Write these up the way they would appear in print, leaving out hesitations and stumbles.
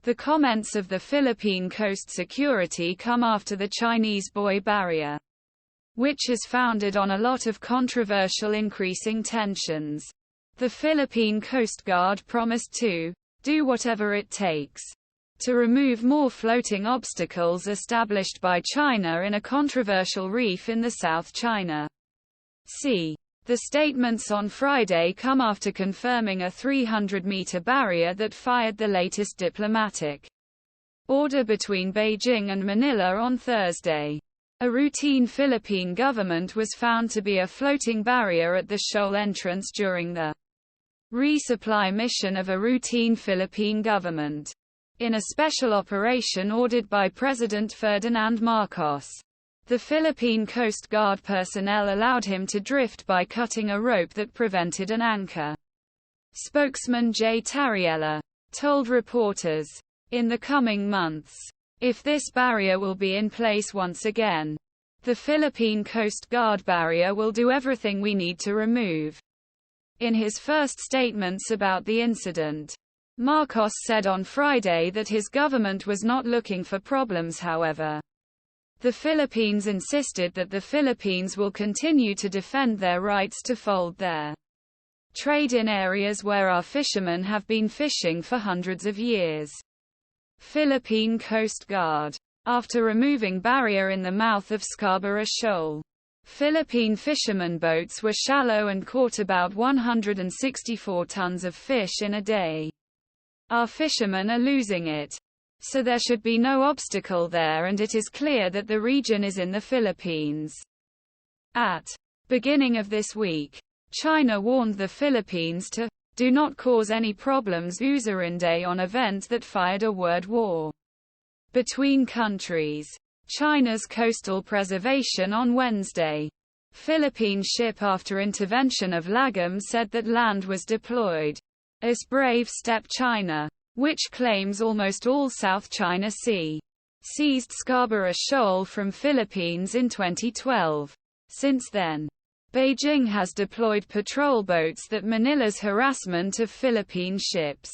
The comments of the Filipin Coast Security come after the Chinese buoy barrier, which is founded on a lot of controversial increasing tensions. The Philippine Coast Guard promised to do whatever it takes to remove more floating obstacles established by China in a controversial reef in the South China Sea. The statements on Friday come after confirming a 300-meter barrier that fired the latest diplomatic order between Beijing and Manila on Thursday. A routine Philippine government was found to be a floating barrier at the shoal entrance during the resupply mission of a routine Philippine government in a special operation ordered by President Ferdinand Marcos. The Philippine Coast Guard personnel allowed him to drift by cutting a rope that prevented an anchor. Spokesman Jay Tarriela told reporters, "In the coming months, if this barrier will be in place once again, the Philippine Coast Guard barrier will do everything we need to remove." In his first statements about the incident, Marcos said on Friday that his government was not looking for problems. However, the Philippines insisted that the Philippines will continue to defend their rights to fold their trade in areas where our fishermen have been fishing for hundreds of years. Philippine Coast Guard. After removing barrier in the mouth of Scarborough Shoal, Philippine fishermen boats were shallow and caught about 164 tons of fish in a day. Our fishermen are losing it. So there should be no obstacle there, and it is clear that the region is in the Philippines. At beginning of this week, China warned the Philippines to do not cause any problems üzerinde on event that fired a word war between countries. China's coastal preservation on Wednesday. Philippine ship after intervention of lagum said that land was deployed. As brave step China, which claims almost all South China Sea, seized Scarborough Shoal from Philippines in 2012. Since then, Beijing has deployed patrol boats that Manila's harassment of Philippine ships.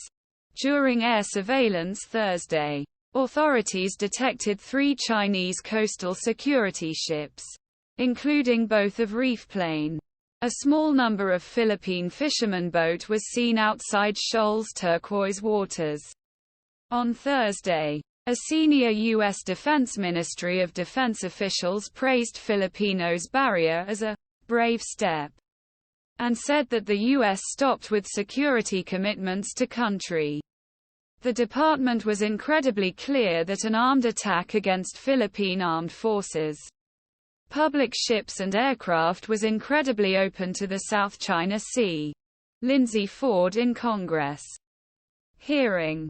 During air surveillance Thursday, authorities detected 3 Chinese coastal security ships, including both of reef plane. A small number of Philippine fishermen boat was seen outside Shoal's turquoise waters. On Thursday, a senior U.S. Defense Ministry of Defense officials praised Filipinos' barrier as a brave step, and said that the U.S. stopped with security commitments to country. The department was incredibly clear that an armed attack against Philippine armed forces, public ships and aircraft was incredibly open to the South China Sea. Lindsey Ford in Congress hearing.